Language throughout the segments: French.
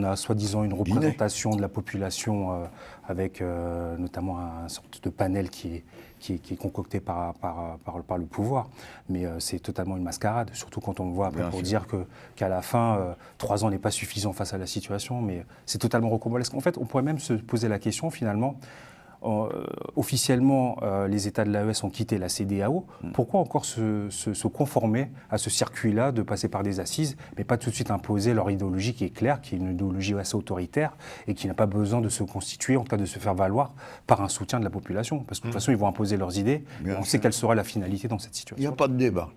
on a soi-disant une représentation de la population avec notamment un sorte de panel qui est concocté par le pouvoir. Mais c'est totalement une mascarade, surtout quand on le voit après pour dire qu'à la fin, 3 ans n'est pas suffisant face à la situation. Mais c'est totalement rocambolesque. En fait, on pourrait même se poser la question finalement. Officiellement, les États de l'AES ont quitté la CEDEAO. Pourquoi encore se conformer à ce circuit-là de passer par des assises, mais pas tout de suite imposer leur idéologie qui est claire, qui est une idéologie assez autoritaire et qui n'a pas besoin de se constituer, en tout cas de se faire valoir par un soutien de la population. Parce que de toute façon, ils vont imposer leurs idées. On sait quelle sera la finalité dans cette situation. Il n'y a pas de débat.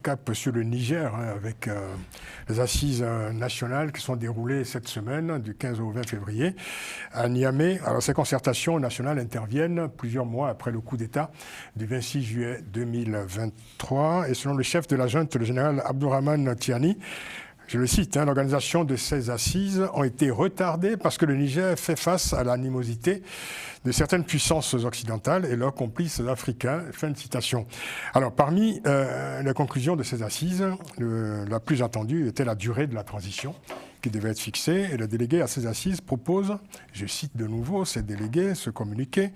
Cap sur le Niger, avec les assises nationales qui sont déroulées cette semaine, du 15 au 20 février, à Niamey. Alors, ces concertations nationales interviennent plusieurs mois après le coup d'État du 26 juillet 2023. Et selon le chef de la junte, le général Abdourahmane Tiani, je le cite, l'organisation de ces assises ont été retardées parce que le Niger fait face à l'animosité de certaines puissances occidentales et leurs complices africains. Fin de citation. Alors, parmi les conclusions de ces assises, la plus attendue était la durée de la transition qui devait être fixée. Et le délégué à ces assises propose, je cite de nouveau ces délégués, ce communiqué,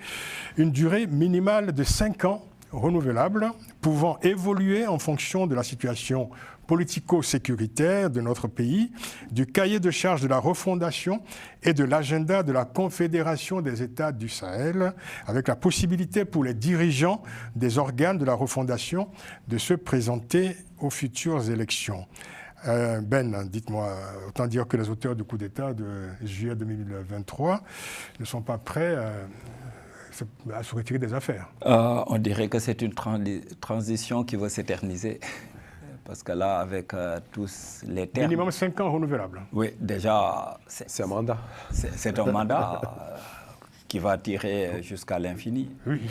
une durée minimale de 5 ans renouvelable, pouvant évoluer en fonction de la situation politico-sécuritaire de notre pays, du cahier de charge de la refondation et de l'agenda de la Confédération des États du Sahel, avec la possibilité pour les dirigeants des organes de la refondation de se présenter aux futures élections. Ben, dites-moi, autant dire que les auteurs du coup d'État de juillet 2023 ne sont pas prêts à se retirer des affaires. On dirait que c'est une transition qui va s'éterniser. Parce que là, avec tous les termes... Minimum 5 ans renouvelables. Oui, déjà... C'est un mandat. C'est un mandat qui va tirer jusqu'à l'infini. Oui.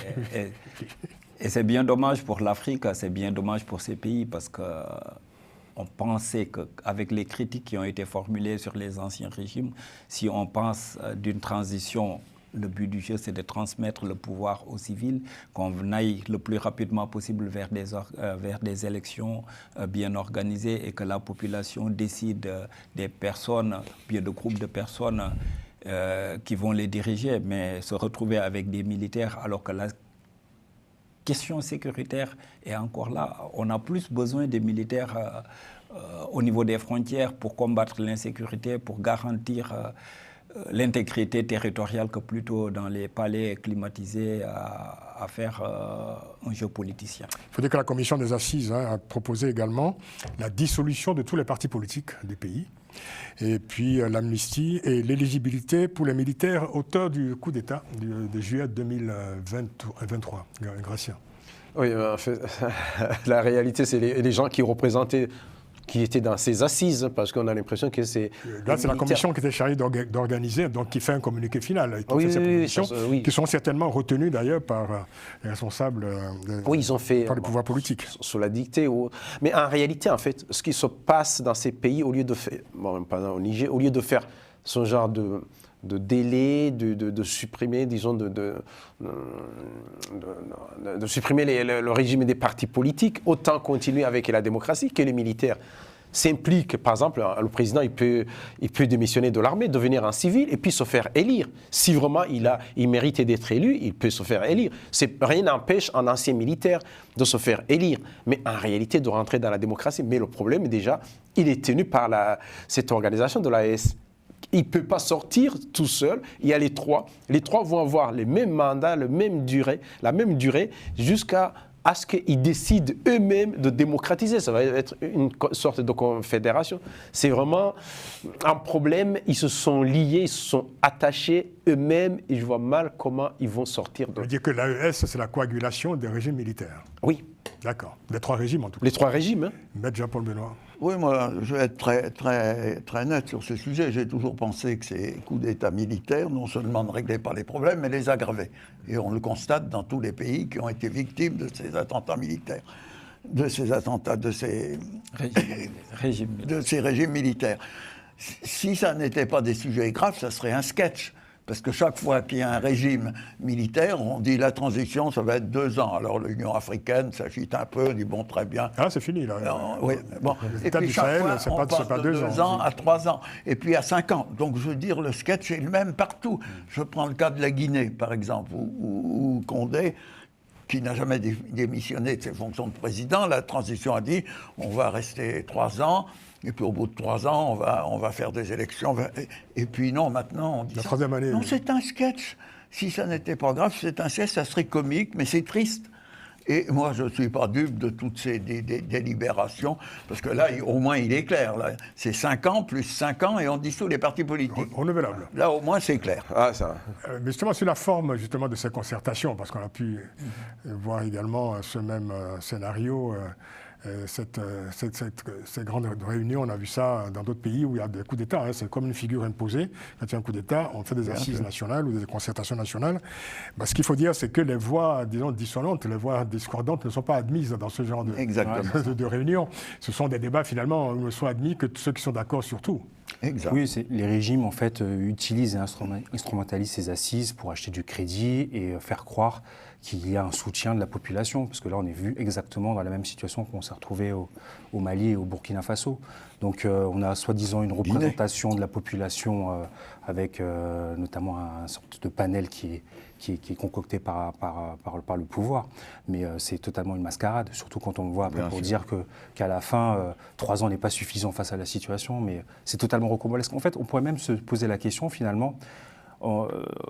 Et c'est bien dommage pour l'Afrique, c'est bien dommage pour ces pays, parce que on pensait qu'avec les critiques qui ont été formulées sur les anciens régimes, si on pense d'une transition... Le but du jeu, c'est de transmettre le pouvoir aux civils, qu'on aille le plus rapidement possible vers des élections bien organisées et que la population décide des personnes, bien de groupes de personnes qui vont les diriger, mais se retrouver avec des militaires alors que la question sécuritaire est encore là. On a plus besoin des militaires au niveau des frontières pour combattre l'insécurité, pour garantir l'intégrité territoriale que plutôt dans les palais climatisés à faire un jeu politicien. Il faut dire que la commission des assises a proposé également la dissolution de tous les partis politiques du pays et puis l'amnistie et l'éligibilité pour les militaires auteurs du coup d'État de juillet 2023. Gratien. Oui, en fait, la réalité, c'est les gens qui représentaient qui étaient dans ces assises, parce qu'on a l'impression que c'est... Là, c'est la commission qui était chargée d'organiser, donc qui fait un communiqué final, qui fait ces propositions, qui sont certainement retenues d'ailleurs par les responsables ils ont fait, par les pouvoirs politiques. Sous la dictée. Mais en réalité, en fait, ce qui se passe dans ces pays, au lieu de faire, au Niger, au lieu de faire ce genre de délai, de supprimer, disons, de supprimer le régime des partis politiques, autant continuer avec la démocratie que les militaires s'impliquent. Par exemple, le président, il peut démissionner de l'armée, devenir un civil et puis se faire élire. Si vraiment il méritait d'être élu, il peut se faire élire. Rien n'empêche un ancien militaire de se faire élire, mais en réalité de rentrer dans la démocratie. Mais le problème, déjà, il est tenu par cette organisation de l'AES. Il ne peut pas sortir tout seul. Il y a les trois. Les trois vont avoir les mêmes mandats, la même durée, jusqu'à ce qu'ils décident eux-mêmes de démocratiser. Ça va être une sorte de confédération. C'est vraiment un problème. Ils se sont liés, ils se sont attachés eux-mêmes et je vois mal comment ils vont sortir. Ça veut dire que l'AES, c'est la coagulation des régimes militaires. Oui. D'accord. Les trois régimes en tout cas. Les trois régimes. Maître Jean-Paul Benoît. Oui, moi, je vais être très net sur ce sujet. J'ai toujours pensé que ces coups d'État militaires, non seulement ne réglaient pas les problèmes, mais les aggravaient. Et on le constate dans tous les pays qui ont été victimes de ces attentats militaires, de ces régimes militaires. Si ça n'était pas des sujets graves, ça serait un sketch. Parce que chaque fois qu'il y a un régime militaire, on dit la transition, ça va être 2 ans. Alors l'Union africaine s'agite un peu, on dit bon, très bien. Ah, c'est fini, là. Oui, bon. Et puis chaque fois, on passe de 2 ans à 3 ans, et puis à 5 ans. Donc je veux dire, le sketch est le même partout. Je prends le cas de la Guinée, par exemple, où Condé, qui n'a jamais démissionné de ses fonctions de président, la transition a dit on va rester 3 ans. Et puis au bout de 3 ans, on va faire des élections. Et puis non, maintenant, on dit la troisième année. Non, c'est un sketch. Si ça n'était pas grave, c'est un sketch, ça serait comique, mais c'est triste. Et moi, je ne suis pas dupe de toutes ces délibérations, parce que là, au moins, il est clair. C'est 5 ans plus 5 ans, et on dissout les partis politiques. Renouvelable. Là, au moins, c'est clair. Ah, ça. Mais justement, sur la forme justement, de ces concertations, parce qu'on a pu voir également ce même scénario, ces grandes réunions, on a vu ça dans d'autres pays où il y a des coups d'État. C'est comme une figure imposée. Quand il y a un coup d'État, on fait des assises nationales ou des concertations nationales. Ce qu'il faut dire, c'est que les voix, disons, dissonantes, les voix discordantes ne sont pas admises dans ce genre de réunions. Ce sont des débats, finalement, où ne sont admis que ceux qui sont d'accord sur tout. Exact. Oui, les régimes, en fait, utilisent et instrumentalisent ces assises pour acheter du crédit et faire croire qu'il y a un soutien de la population, parce que là, on est vu exactement dans la même situation qu'on s'est retrouvé au Mali et au Burkina Faso. Donc, on a soi-disant une représentation de la population avec notamment un sorte de panel qui est concocté par le pouvoir. Mais c'est totalement une mascarade, surtout quand on le voit après pour dire qu'à la fin, 3 ans n'est pas suffisant face à la situation, mais c'est totalement rocambolesque. En fait, on pourrait même se poser la question, finalement,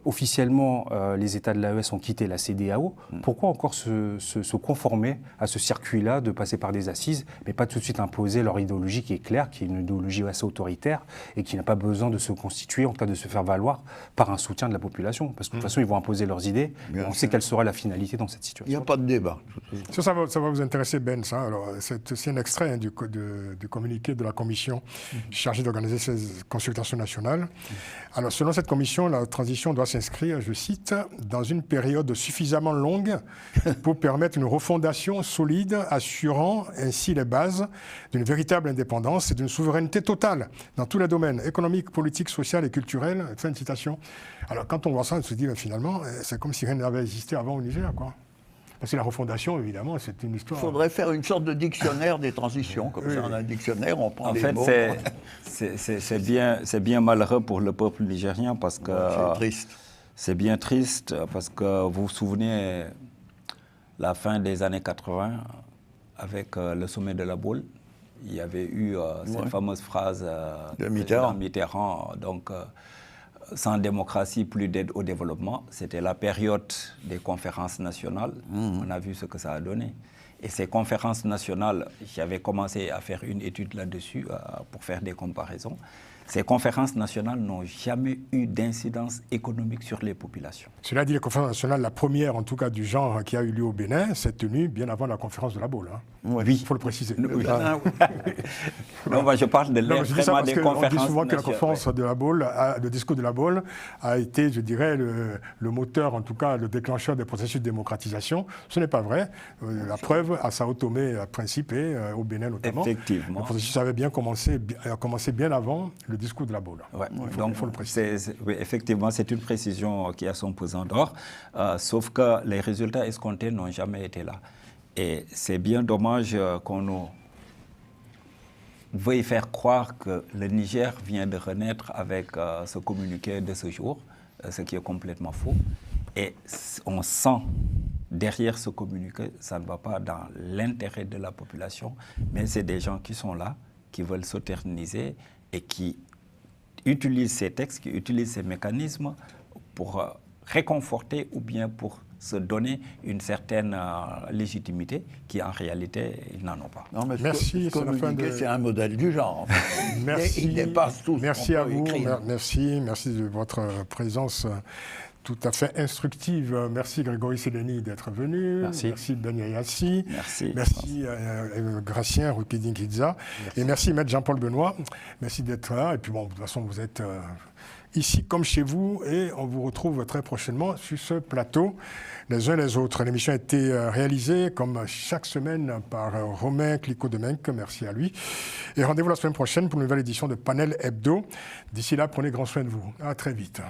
officiellement, les États de l'AES ont quitté la CEDEAO. Pourquoi encore se conformer à ce circuit-là de passer par des assises, mais pas tout de suite imposer leur idéologie qui est claire, qui est une idéologie assez autoritaire et qui n'a pas besoin de se constituer, en tout cas de se faire valoir par un soutien de la population. Parce que de toute façon, ils vont imposer leurs idées. On sait quelle sera la finalité dans cette situation. Il n'y a pas de débat. Ça va vous intéresser, Ben, ça. Alors, c'est un extrait du communiqué de la commission chargée d'organiser ces consultations nationales. Alors, selon cette commission, la transition doit s'inscrire, je cite, dans une période suffisamment longue pour permettre une refondation solide, assurant ainsi les bases d'une véritable indépendance et d'une souveraineté totale dans tous les domaines économiques, politiques, sociaux et culturels. Fin de citation. Alors, quand on voit ça, on se dit, finalement, c'est comme si rien n'avait existé avant au Niger, quoi. Parce que la refondation, évidemment, c'est une histoire... Il faudrait faire une sorte de dictionnaire des transitions. Comme ça, on a un dictionnaire, on prend les mots. C'est bien malheureux pour le peuple nigérien parce que... c'est triste. C'est bien triste parce que vous vous souvenez, la fin des années 80, avec le sommet de la Baule, il y avait eu cette fameuse phrase de Mitterrand, donc... sans démocratie, plus d'aide au développement. C'était la période des conférences nationales. On a vu ce que ça a donné. Et ces conférences nationales, j'avais commencé à faire une étude là-dessus pour faire des comparaisons. Ces conférences nationales n'ont jamais eu d'incidence économique sur les populations. Cela dit, les conférences nationales, la première en tout cas du genre qui a eu lieu au Bénin, s'est tenue bien avant la conférence de la Baule. Oui. Il faut le préciser. Oui. Non, moi je parle de l'extrêmement des conférences nationales. On dit souvent que la conférence de la Baule, le discours de la Baule a été, je dirais, le moteur, en tout cas le déclencheur des processus de démocratisation. Ce n'est pas vrai. La preuve, à Sao Tomé, à Principe, au Bénin notamment, effectivement, le processus avait bien commencé bien avant le discours de la Baule. Ouais. Il faut le préciser. Oui, effectivement, c'est une précision qui a son pesant d'or, sauf que les résultats escomptés n'ont jamais été là. Et c'est bien dommage qu'on nous veuille faire croire que le Niger vient de renaître avec ce communiqué de ce jour, ce qui est complètement faux. Et on sent derrière ce communiqué, ça ne va pas dans l'intérêt de la population, mais c'est des gens qui sont là, qui veulent s'éterniser et qui utilisent ces textes, qui utilisent ces mécanismes pour réconforter ou bien pour se donner une certaine légitimité qui, en réalité, ils n'en ont pas. Non, mais merci. C'est un modèle du genre. Merci. Il dépasse tout. Merci à vous. Merci de votre présence tout à fait instructive. Merci Grégory Sédeni d'être venu. Merci Ben Yassi. Merci Gracien Rukidin-Kidza. Et merci Maître Jean-Paul Benoît. Merci d'être là. Et puis bon, de toute façon, vous êtes ici comme chez vous et on vous retrouve très prochainement sur ce plateau les uns les autres. L'émission a été réalisée comme chaque semaine par Romain Clicquot-Demenque. Merci à lui. Et rendez-vous la semaine prochaine pour une nouvelle édition de Panel Hebdo. D'ici là, prenez grand soin de vous. À très vite.